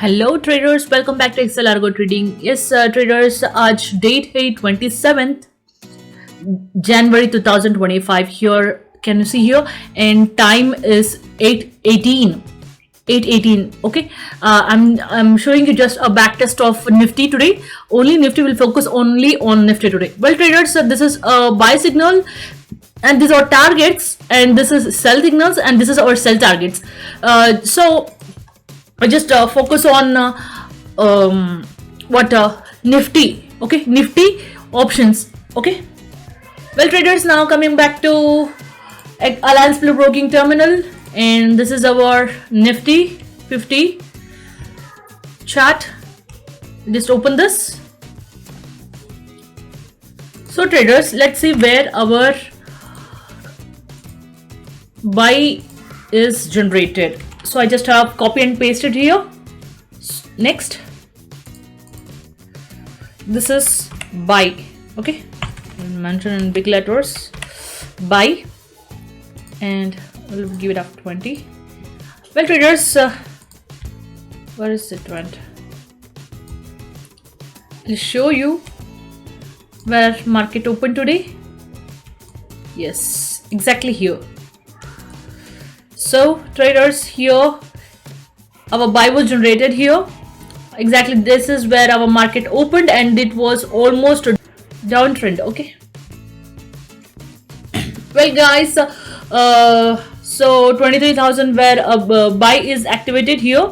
Hello traders, welcome back to Excel Argo trading. Yes traders, आज date है 27th January 2025. Here can you see here, and time is 8:18. 8:18. Okay, I'm showing you just a back test of Nifty today. Only Nifty will focus only on Nifty today. Well traders, this is a buy signal and these are targets, and this is sell signals and this is our sell targets. So I just focus on Nifty. Okay, Nifty options. Okay, well traders, now coming back to Alliance Blue Broking Terminal, and this is our Nifty 50 chart. Just open this. So traders, let's see where our buy is generated. So I just have copy and pasted here. Next, this is buy. Okay, I'll mention in big letters buy, and we'll give it up 20. Well traders, where is it went? I'll show you where market opened today. Yes, exactly here. So traders, here our buy was generated here. Exactly, this is where our market opened, and it was almost a downtrend. Okay, well guys, so 23,000 where a buy is activated here,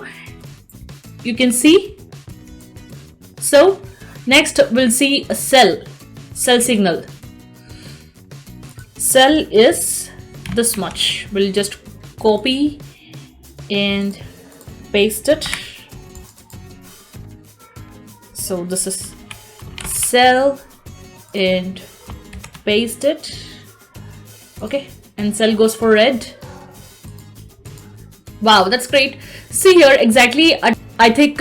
you can see. So next we'll see a sell signal. Sell is this much. We'll just copy and paste it. So this is sell and paste it. Okay, and sell goes for red. Wow, that's great. See here, exactly, I think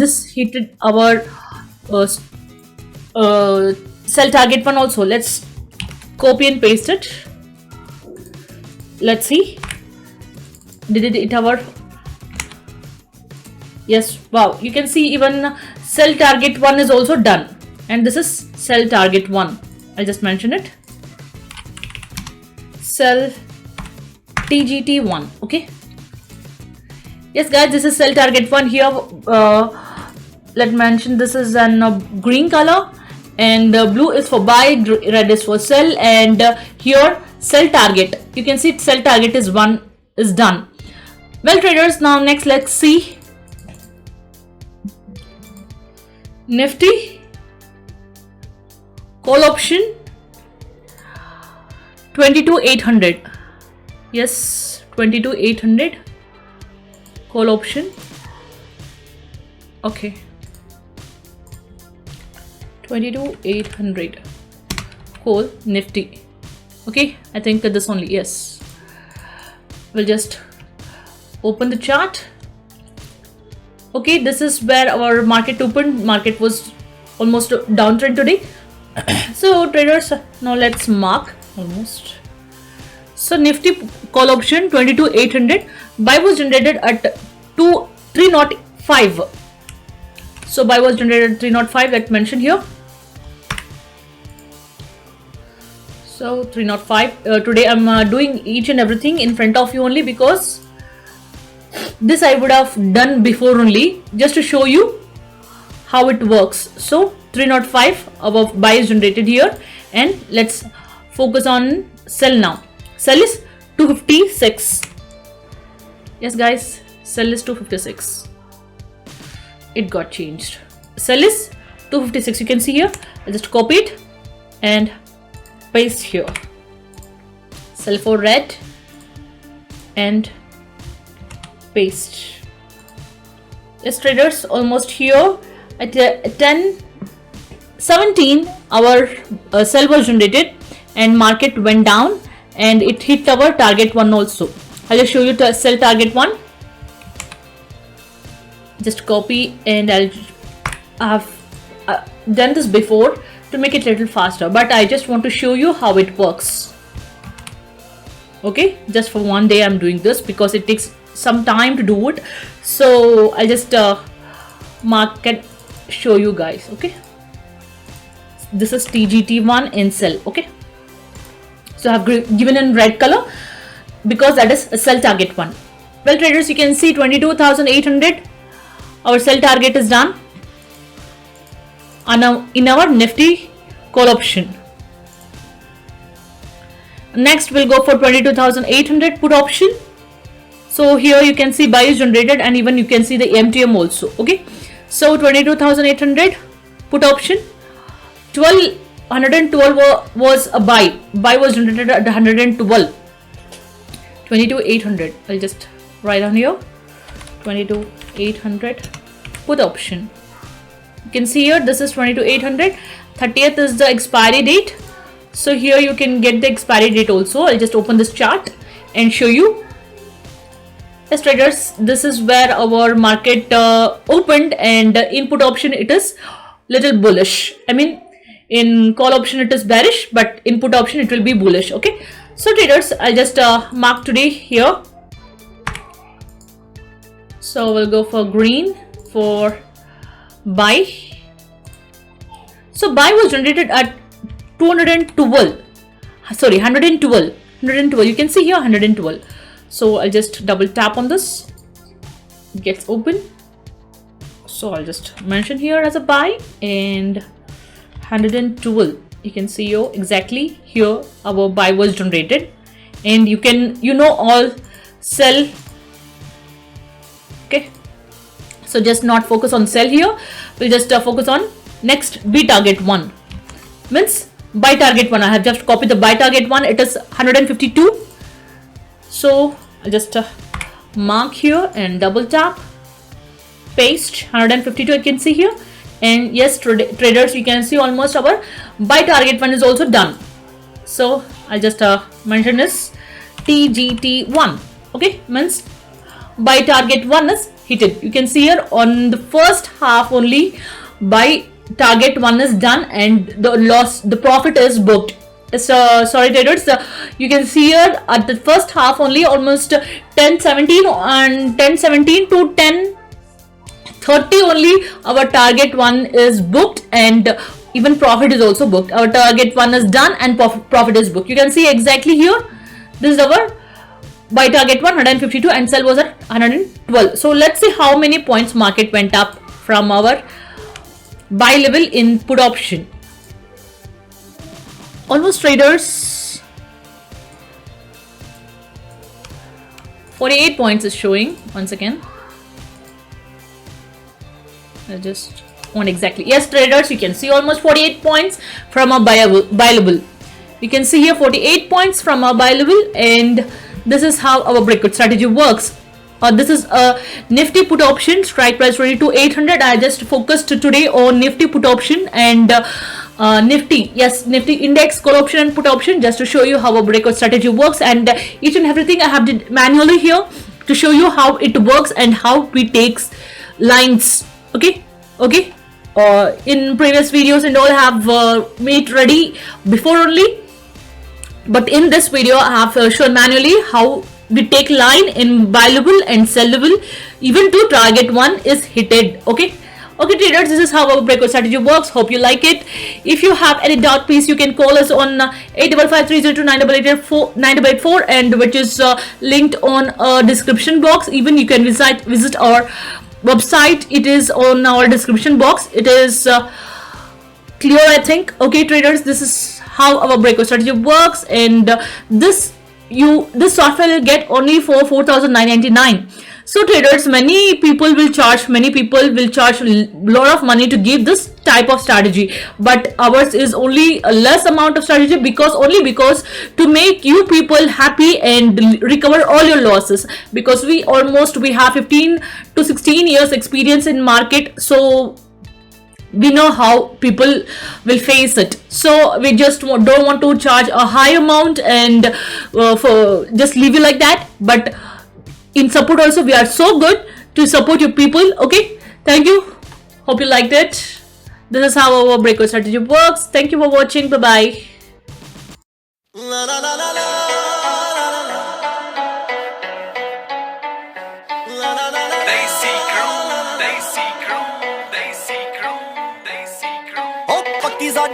this hit our sell target one also. Let's copy and paste it. Let's see, did it hit our? Yes, wow, you can see even sell target one is also done, and this is sell target one. I'll just mention it, sell TGT one. Okay, yes guys, this is sell target one here. Let me mention, this is an green color, and blue is for buy, red is for sell, and here sell target, you can see sell target is one is done. Well traders, now next let's see Nifty call option 22,800. Yes, 22,800 call option. Okay, 22,800 call Nifty. Okay, I think this only. Yes, we'll just open the chart. Okay, this is where our market opened. Market was almost downtrend today. So traders, now let's mark almost. So Nifty call option 22,800, buy was generated at 305. So buy was generated at 305. Let's mention here. So 305. Today I'm doing each and everything in front of you only, because this I would have done before only, just to show you how it works. So 305, our buy is generated here, and let's focus on sell now. Sell is 256. Yes guys, sell is 256. It got changed. Sell is 256. You can see here. I just copy it and paste here. Sell for red and paste. Yes traders, almost here at 10:17 our sell was generated, and market went down, and it hit our target one also. I'll just show you to sell target one. Just copy, and I have done this before to make it a little faster, but I just want to show you how it works. Okay, just for one day I'm doing this because it takes some time to do it, so I'll just mark and show you guys. Okay, this is TGT1 in sell. Okay, so I've given in red color because that is a sell target one. Well traders, you can see 22,800 our sell target is done in our Nifty call option. Next we'll go for 22,800 put option. So here you can see buy is generated, and even you can see the MTM also. Okay, so 22,800 put option, 112 was a buy was generated at 112. 22,800, I'll just write on here, 22,800 put option. You can see here this is 22,800, 30th is the expiry date. So here you can get the expiry date also. I'll just open this chart and show you. Yes traders, this is where our market opened, and in put option it is little bullish. I mean, in call option it is bearish, but in put option it will be bullish. Okay, so traders, I'll just mark today here. So we'll go for green for buy. So buy was generated at 212. Sorry, 112. You can see here 112. So I'll just double tap on this. It gets open. So I'll just mention here as a buy, and 112. You can see here exactly here our buy was generated, and you can all sell. Okay, so just not focus on sell here. We'll just focus on next B target one. Means buy target one. I have just copied the buy target one. It is 152. So I'll just mark here and double tap, paste 152. I can see here, and yes traders, you can see almost our buy target one is also done. So I'll just mention this TGT1. Okay, means buy target one is hit. You can see here on the first half only buy target one is done, and the profit is booked. Sorry traders, you can see here at the first half only almost 1017 and 1017 to 1030 only our target one is booked, and even profit is also booked. Our target one is done and profit is booked. You can see exactly here, this is our buy target one 152 and sell was at 112. So let's see how many points market went up from our buy level in put option. Almost traders, 48 points is showing once again. I just want exactly. Yes traders, you can see almost 48 points from a buy level. You can see here 48 points from our buy level, and this is how our breakout strategy works. This is a Nifty put option, strike price 22,800. I just focused today on Nifty put option and Nifty index call option and put option, just to show you how a breakout strategy works, and each and everything I have did manually here to show you how it works and how we takes lines. Okay. In previous videos and all I have made ready before only, but in this video I have shown manually how we take line in buy level and sell level, even to target one is hitted. Okay traders, this is how our breakout strategy works. Hope you like it. If you have any doubt, please you can call us on 8553029884 and which is linked on description box. Even you can visit our website, it is on our description box. It is clear, I think. Okay traders, this is how our breakout strategy works, and this software will get only for 4,999. So traders, many people will charge a lot of money to give this type of strategy, but ours is only a less amount of strategy, because to make you people happy and recover all your losses, because we have 15 to 16 years experience in market, so we know how people will face it. So we just don't want to charge a high amount and for just leave it like that, but in support also we are so good to support you people. Okay, thank you, hope you liked it. This is how our breakout strategy works. Thank you for watching. Bye bye.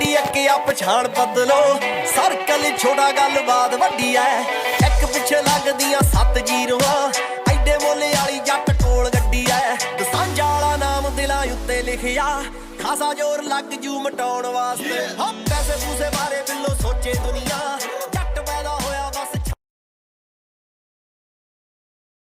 ਵੱਡੀ ਅੱਕਿਆ ਪਛਾਣ ਬਦਲੋ circle ਛੋਟਾ ਗੱਲਬਾਤ ਵੱਡੀ ਐ ਇੱਕ ਪਿੱਛੇ ਲੱਗਦੀਆਂ 7 ਜ਼ੀਰੋਆਂ ਐਡੇ ਮੁੱਲ ਵਾਲੀ ਜੱਟ ਕੋਲ ਗੱਡੀ ਐ ਦਸਾਂਝਾ ਵਾਲਾ ਨਾਮ ਦਿਲਾਂ ਉੱਤੇ ਲਿਖਿਆ ਖਾਸਾ ਜ਼ੋਰ ਲੱਗ ਜੂ ਮਟਾਉਣ ਵਾਸਤੇ ਹਾਂ ਪੈਸੇ ਪੂਸੇ ਬਾਰੇ ਬਿੱਲੋ ਸੋਚੇ ਦੁਨੀਆ